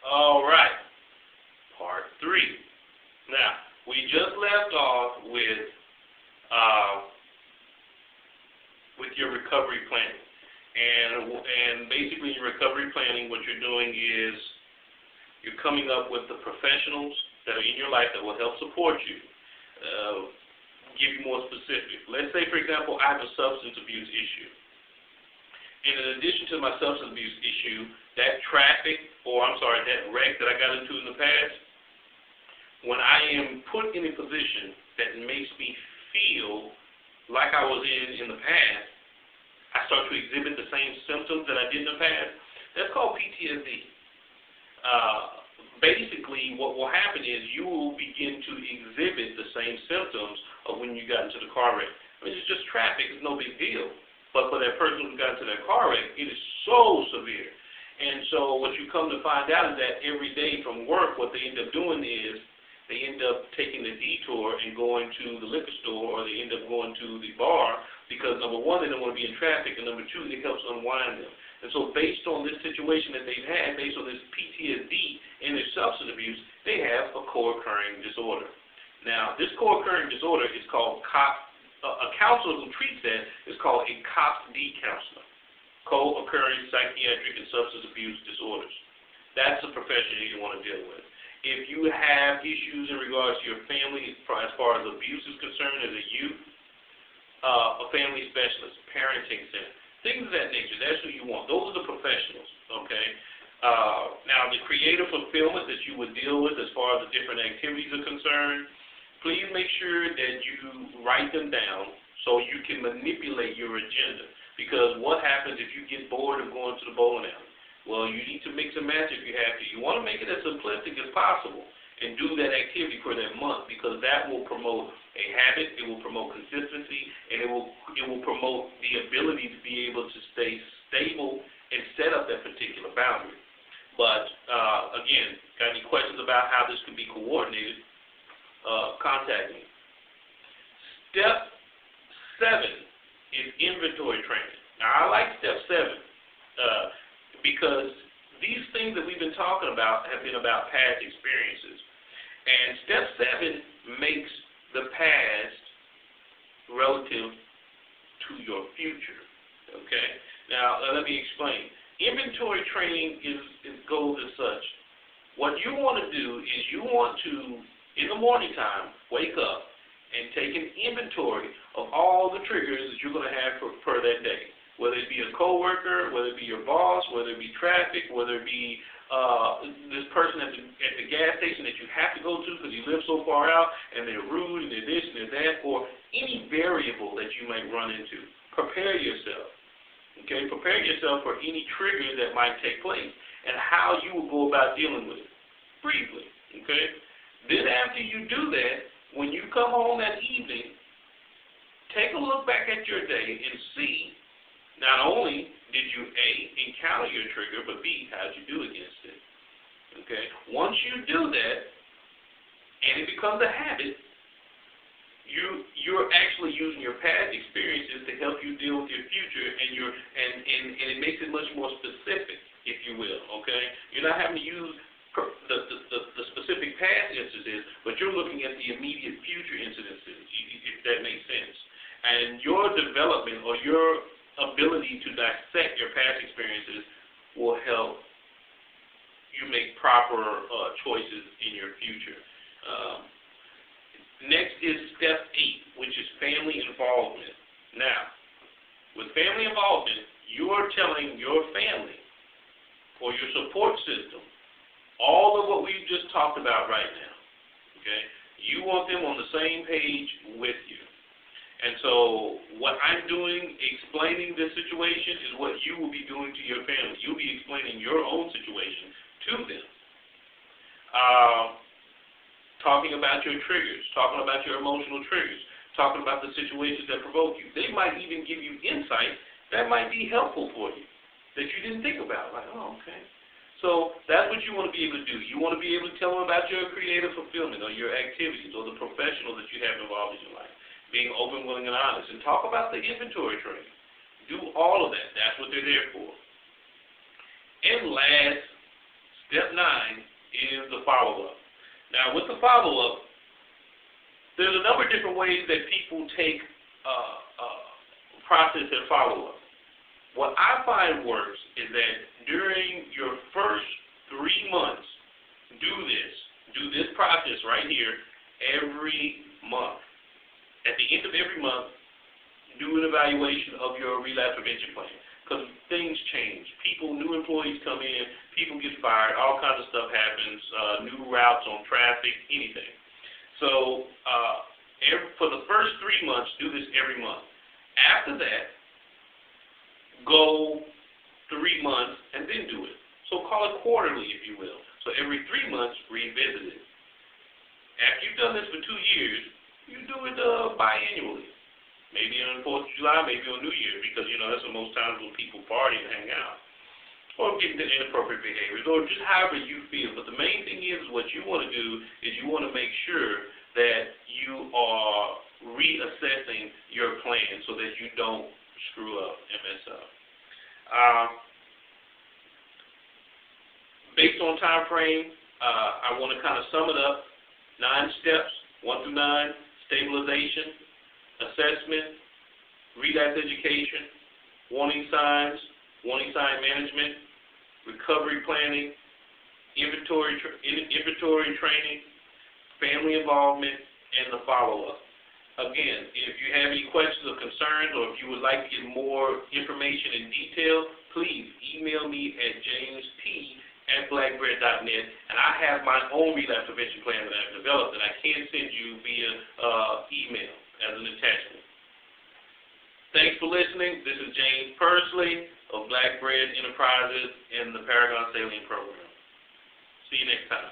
All right, part 3. Now, we just left off with your recovery planning. And basically in your recovery planning, what you're doing is you're coming up with the professionals that are in your life that will help support you. Give you more specific. Let's say, for example, I have a substance abuse issue. And in addition to my substance abuse issue, that that wreck that I got into in the past, when I am put in a position that makes me feel like I was in the past, I start to exhibit the same symptoms that I did in the past. That's called PTSD. Basically, what will happen is you will begin to exhibit the same symptoms of when you got into the car wreck. I mean, it's just traffic. It's no big deal. But for that person who got into that car wreck, it is so severe. And so what you come to find out is that every day from work, what they end up doing is they end up taking the detour and going to the liquor store, or they end up going to the bar because, number one, they don't want to be in traffic, and number two, it helps unwind them. And so based on this situation that they've had, based on this PTSD and their substance abuse, they have a co-occurring disorder. Now, this co-occurring disorder is called a counselor who treats that is called a COPD counselor, co-occurring psychiatric and substance abuse disorders. That's the profession you want to deal with. If you have issues in regards to your family as far as abuse is concerned as a youth, a family specialist, parenting center, things of that nature, that's who you want. Those are the professionals, okay? Now, the creative fulfillment that you would deal with as far as the different activities are concerned, please make sure that you write them down so you can manipulate your agenda. Because what happens if you get bored of going to the bowling alley? Well, you need to mix and match if you have to. You want to make it as simplistic as possible and do that activity for that month, because that will promote a habit, it will promote consistency, and it will promote the ability to be able to stay stable and set up that particular boundary. But, again, got any questions about how this can be coordinated, contact me. Step 7 is inventory training. Now, I like step 7 because these things that we've been talking about have been about past experiences. And step 7 makes the past relative to your future. Okay? Now, let me explain. Inventory training goes as such. What you want to do is you want to, in the morning time, wake up and take an inventory of all the triggers that you're going to have for that day. Whether it be a coworker, whether it be your boss, whether it be traffic, whether it be this person at the gas station that you have to go to because you live so far out and they're rude and they're this and they're that, or any variable that you might run into. Prepare yourself. Okay? Prepare yourself for any triggers that might take place and how you will go about dealing with it. Briefly. Okay? Then after you do that, when you come home that evening, take a look back at your day and see not only did you, A, encounter your trigger, but B, how did you do against it? Okay? Once you do that, and it becomes a habit, you're actually using your past experiences to help you deal with your future, and it makes it much more specific, if you will. Okay? You're not having to use the specific past instances, but you're looking at the immediate future incidences, if that makes sense. And your development or your ability to dissect your past experiences will help you make proper choices in your future. Next is step 8, which is family involvement. Now, with family involvement, you are telling your family or your support system all of what we've just talked about right now. Okay? You want them on the same page with you. And so what I'm doing, explaining this situation, is what you will be doing to your family. You'll be explaining your own situation to them. Talking about your triggers, talking about your emotional triggers, talking about the situations that provoke you. They might even give you insight that might be helpful for you that you didn't think about. Like, oh, okay. So that's what you want to be able to do. You want to be able to tell them about your creative fulfillment or your activities or the professionals that you have involved in your life. Being open, willing, and honest. And talk about the inventory training. Do all of that. That's what they're there for. And last, Step 9 is the follow-up. Now, with the follow-up, there's a number of different ways that people take process their follow-up. What I find works is that during your first 3 months, do this process right here every month. At the end of every month, do an evaluation of your relapse prevention plan, because things change. New employees come in, people get fired, all kinds of stuff happens, new routes on traffic, anything. So for the first 3 months, do this every month. After that, go 3 months and then do it. So call it quarterly, if you will. So every 3 months, revisit it. After you've done this for 2 years, you do it biannually. Maybe on 4th of July, maybe on New Year, because, that's the most times when people party and hang out. Or get into inappropriate behaviors, or just however you feel. But the main thing is, what you want to do is you want to make sure that you are reassessing your plan so that you don't screw up and mess up. Based on time frame, I want to kind of sum it up. 9 steps, 1 through 9, stabilization, assessment, relapse education, warning sign management, recovery planning, inventory training, family involvement, and the follow-up. Again, if you have any questions or concerns, or if you would like to get more information in detail, please email me at james.p@blackbread.net, and I have my own relapse prevention plan that I've developed that I can send you via email as an attachment. Thanks for listening. This is James Pursley of Blackbread Enterprises in the Paragon Saline Program. See you next time.